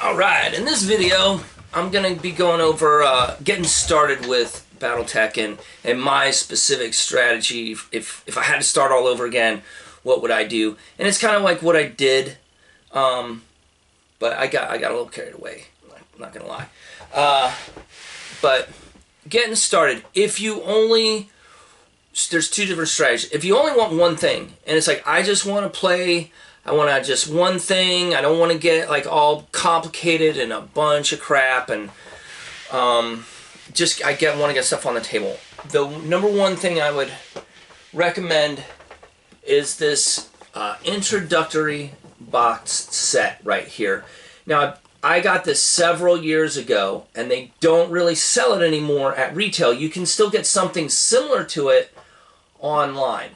Alright, in this video, I'm going to be going over getting started with Battletech and my specific strategy. If I had to start all over again, what would I do? And it's kind of like what I did, but I got a little carried away. I'm not going to lie. But getting started, if you only... There's two different strategies. If you only want one thing, and it's like, I just want to play... I want to just one thing. I don't want to get like all complicated and a bunch of crap, and want to get stuff on the table. The number one thing I would recommend is this introductory boxed set right here. Now I got this several years ago, and they don't really sell it anymore at retail. You can still get something similar to it online,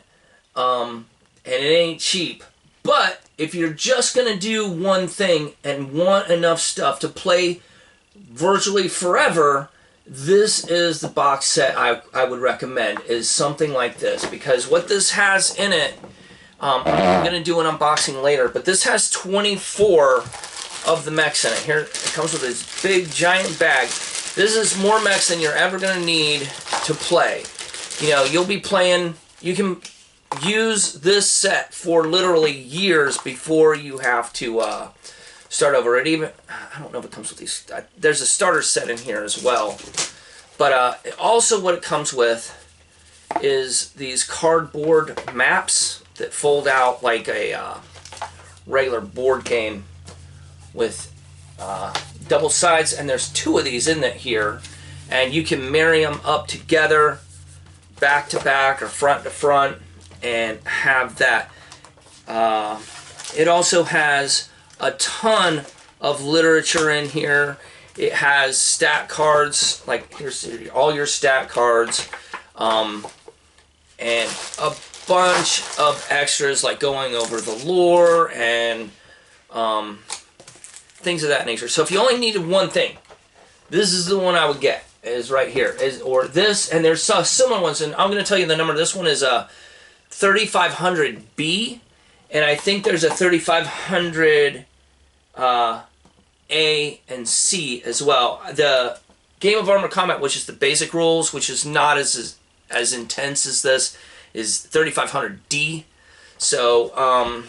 and it ain't cheap. But if you're just going to do one thing and want enough stuff to play virtually forever, this is the box set I would recommend, is something like this. Because what this has in it, I'm going to do an unboxing later, but this has 24 of the mechs in it. Here, it comes with this big giant bag. This is more mechs than you're ever going to need to play. You know, you'll be playing, you can... use this set for literally years before you have to start over. It even, I don't know if it comes with these, there's a starter set in here as well. But also what it comes with is these cardboard maps that fold out like a regular board game with double sides, and there's two of these in it here, and you can marry them up together, back to back or front to front, and have that. It also has a ton of literature in here. It has stat cards, like here's all your stat cards, and a bunch of extras like going over the lore and things of that nature. So if you only needed one thing, this is the one I would get, is right here, or this, and there's similar ones, and I'm going to tell you the number. This one is 3500B, and I think there's a 3500 A and C as well. The Game of Armor Combat, which is the basic rules, which is not as intense as this, is 3500D. So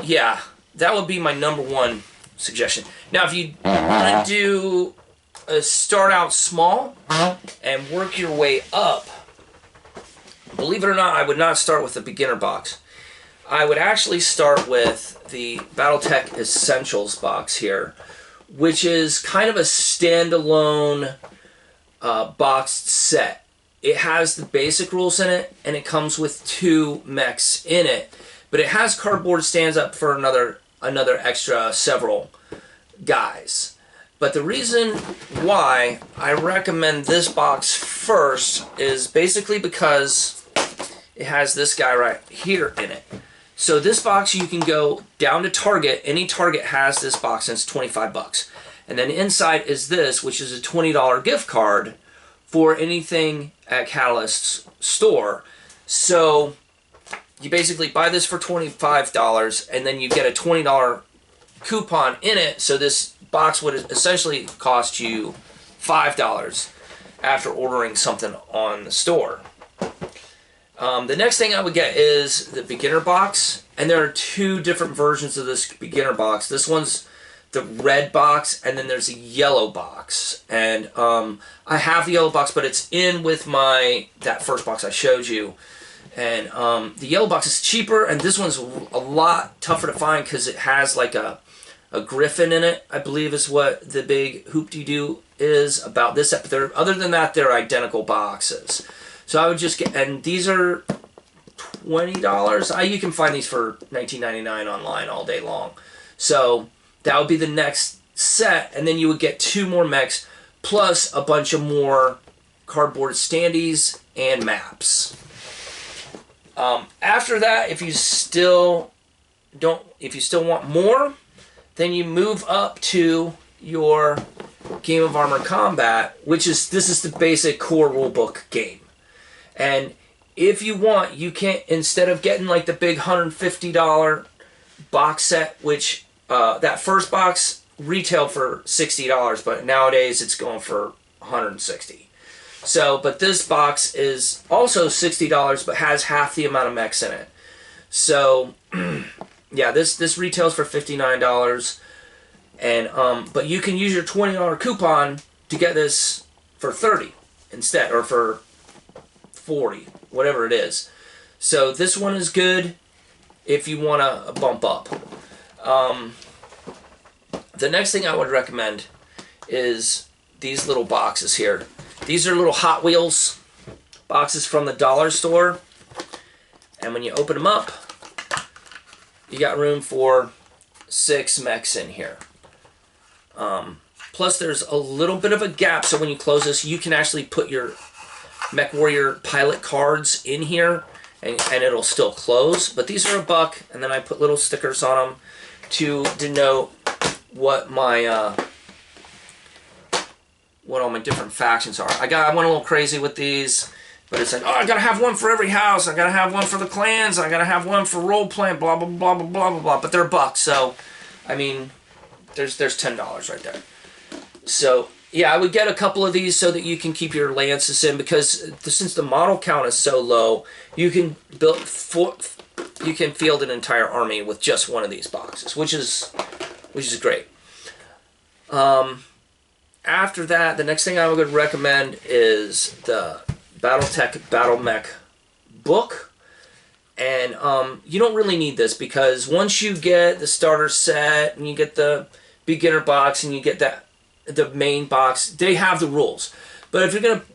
yeah, that would be my number one suggestion. Now if you want to do start out small and work your way up, believe it or not, I would not start with the beginner box. I would actually start with the Battletech Essentials box here, which is kind of a standalone boxed set. It has the basic rules in it, and it comes with 2 mechs in it, but it has cardboard stands up for another extra several guys. But the reason why I recommend this box first is basically because it has this guy right here in it. So this box, you can go down to Target. Any Target has this box, and it's 25 bucks. And then inside is this, which is a $20 gift card for anything at Catalyst's store. So you basically buy this for $25, and then you get a $20 coupon in it. So this box would essentially cost you $5 after ordering something on the store. The next thing I would get is the beginner box, and there are 2 different versions of this beginner box. This one's the red box, and then there's a yellow box. And I have the yellow box, but it's in with that first box I showed you. And the yellow box is cheaper, and this one's a lot tougher to find because it has like a griffin in it, I believe is what the big hoop-de-doo is about this set. But other than that, they're identical boxes. So I would just get, and these are $20. You can find these for $19.99 online all day long. So that would be the next set, and then you would get 2 more mechs, plus a bunch of more cardboard standees and maps. After that, if you still want more, then you move up to your Game of Armor Combat, this is the basic core rulebook game. And if you want, you can, instead of getting like the big $150 box set, which that first box retailed for $60, but nowadays it's going for $160. So, but this box is also $60, but has half the amount of mechs in it. So, yeah, this retails for $59, and but you can use your $20 coupon to get this for $30 instead, or for $40, whatever it is. So this one is good if you want to bump up. The next thing I would recommend is these little boxes here. These are little Hot Wheels boxes from the dollar store. And when you open them up, you got room for 6 mechs in here. Plus there's a little bit of a gap, so when you close this, you can actually put your MechWarrior pilot cards in here, and it'll still close. But these are $1, and then I put little stickers on them to denote what my what all my different factions are. I went a little crazy with these, but it's like, oh, I gotta have one for every house. I gotta have one for the clans. I gotta have one for role playing. Blah blah blah blah blah blah blah. But they're $1, so I mean, there's $10 right there. So yeah, I would get a couple of these so that you can keep your lances in, because since the model count is so low, you can field an entire army with just one of these boxes, which is great. After that, the next thing I would recommend is the BattleTech BattleMech book. And you don't really need this, because once you get the starter set and you get the beginner box and you get the main box, they have the rules. But if you're going to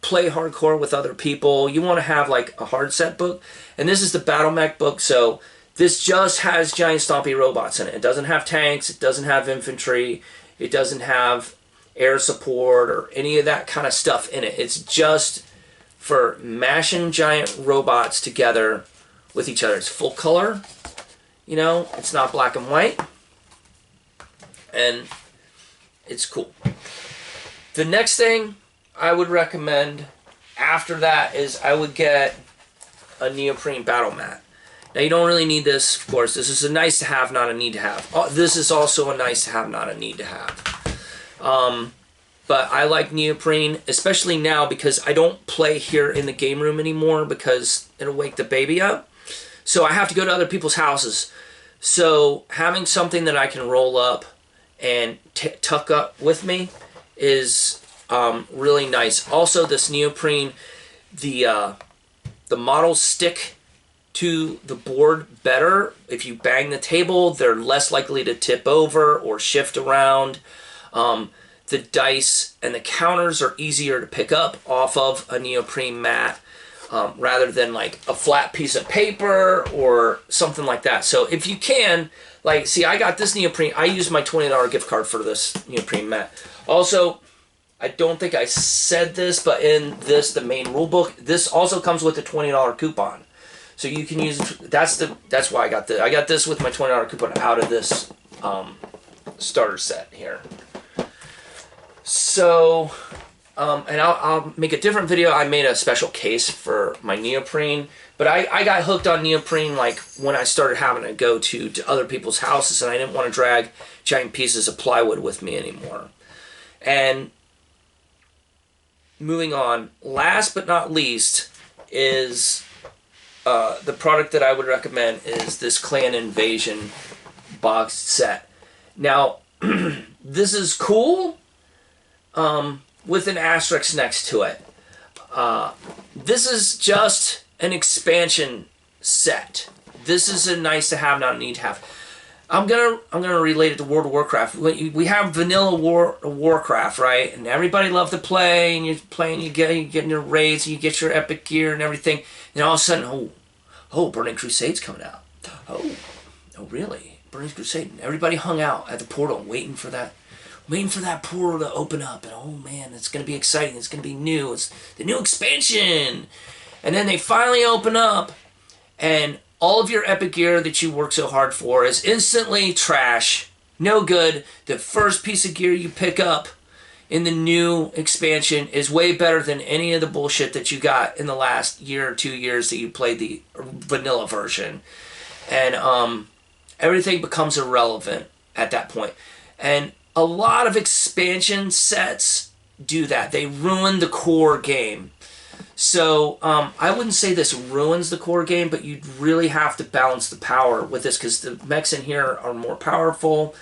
play hardcore with other people, you want to have like a hard set book. And this is the BattleMech book, so this just has giant stompy robots in it. It doesn't have tanks, it doesn't have infantry, it doesn't have air support or any of that kind of stuff in it. It's just for mashing giant robots together with each other. It's full color, you know, it's not black and white, and it's cool. The next thing I would recommend after that is I would get a neoprene battle mat. Now you don't really need this, of course. This is a nice to have, not a need to have. This is also a nice to have, not a need to have. But I like neoprene, especially now because I don't play here in the game room anymore because it'll wake the baby up. So I have to go to other people's houses. So having something that I can roll up and tuck up with me is really nice. Also, this neoprene, the models stick to the board better. If you bang the table, they're less likely to tip over or shift around. The dice and the counters are easier to pick up off of a neoprene mat rather than like a flat piece of paper or something like that. So if you can, like, see, I got this neoprene. I used my $20 gift card for this neoprene mat. Also, I don't think I said this, but in this, the main rule book, this also comes with a $20 coupon. So you can use, that's why I got this. I got this with my $20 coupon out of this starter set here. So, and I'll make a different video. I made a special case for my neoprene, but I got hooked on neoprene like when I started having to go to other people's houses, and I didn't want to drag giant pieces of plywood with me anymore. And moving on, last but not least is the product that I would recommend is this Clan Invasion box set. Now, this is cool. With an asterisk next to it. This is just an expansion set. This is a nice to have, not a need to have. I'm gonna relate it to World of Warcraft. We have vanilla Warcraft, right? And everybody loves to play, and you're playing, you get in your raids, and you get your epic gear and everything, and all of a sudden, oh, Burning Crusade's coming out. Oh, really? Burning Crusade. And everybody hung out at the portal waiting for that portal to open up, and oh man, it's going to be exciting, it's going to be new, it's the new expansion. And then they finally open up, and all of your epic gear that you work so hard for is instantly trash, no good. The first piece of gear you pick up in the new expansion is way better than any of the bullshit that you got in the last year or 2 years that you played the vanilla version. And everything becomes irrelevant at that point. And a lot of expansion sets do that. They ruin the core game. So I wouldn't say this ruins the core game, but you really have to balance the power with this because the mechs in here are more powerful.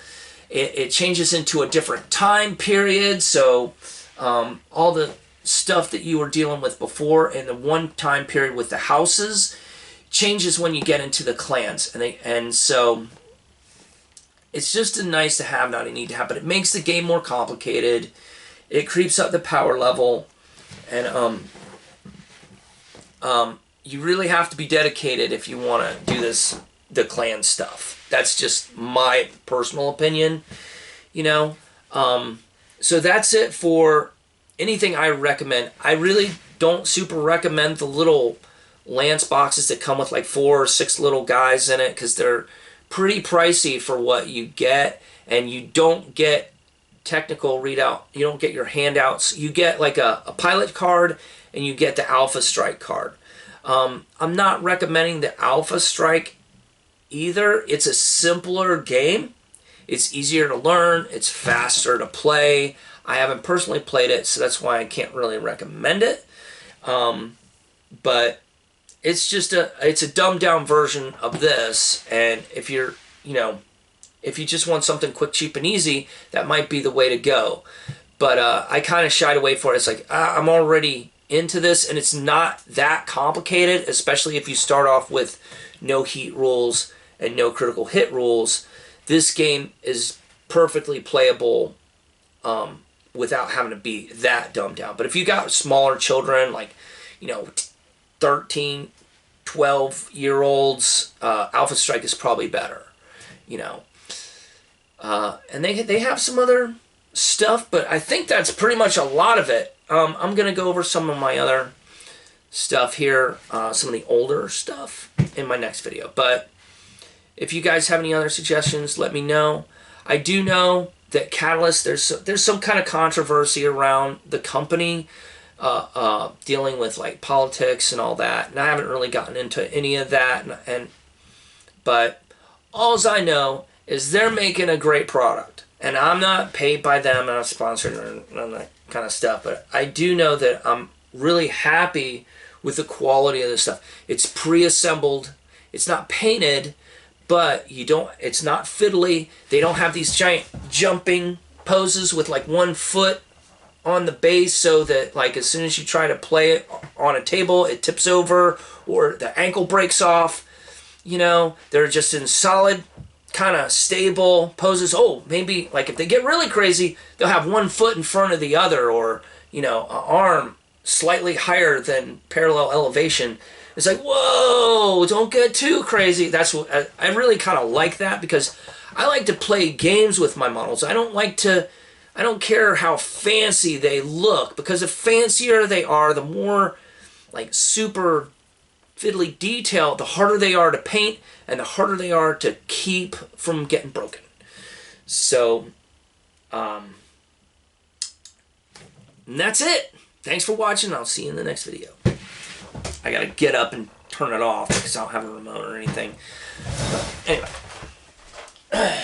It changes into a different time period, so all the stuff that you were dealing with before in the one time period with the houses changes when you get into the clans, and so it's just a nice to have, not a need to have, but it makes the game more complicated. It creeps up the power level, and you really have to be dedicated if you want to do the clan stuff. That's just my personal opinion, you know. So that's it for anything I recommend. I really don't super recommend the little lance boxes that come with like 4 or 6 little guys in it because they're pretty pricey for what you get, and you don't get technical readout. You don't get your handouts. You get like a pilot card, and you get the Alpha Strike card. I'm not recommending the Alpha Strike either. It's a simpler game. It's easier to learn. It's faster to play. I haven't personally played it, so that's why I can't really recommend it. But it's just it's a dumbed down version of this, and if you're, you know, if you just want something quick, cheap, and easy, that might be the way to go. But I kind of shied away for it. It's like, I'm already into this, and it's not that complicated, especially if you start off with no heat rules and no critical hit rules. This game is perfectly playable without having to be that dumbed down. But if you got smaller children, like, you know, 13, 12-year-olds, Alpha Strike is probably better, you know. And they have some other stuff, but I think that's pretty much a lot of it. I'm going to go over some of my other stuff here, some of the older stuff in my next video. But if you guys have any other suggestions, let me know. I do know that Catalyst, there's some kind of controversy around the company dealing with like politics and all that, and I haven't really gotten into any of that. But all I know is they're making a great product, and I'm not paid by them, I'm not sponsored or none of that kind of stuff. But I do know that I'm really happy with the quality of this stuff. It's pre-assembled. It's not painted, but it's not fiddly. They don't have these giant jumping poses with like 1 foot on the base, so that like as soon as you try to play it on a table, it tips over or the ankle breaks off. You know, they're just in solid, kind of stable poses. Oh, maybe like if they get really crazy, they'll have 1 foot in front of the other, or, you know, an arm slightly higher than parallel elevation. It's like, whoa, don't get too crazy. That's what I really kind of like that, because I like to play games with my models. I don't care how fancy they look, because the fancier they are, the more like super fiddly detail, the harder they are to paint and the harder they are to keep from getting broken. So, and that's it. Thanks for watching. I'll see you in the next video. I gotta get up and turn it off because I don't have a remote or anything. But anyway.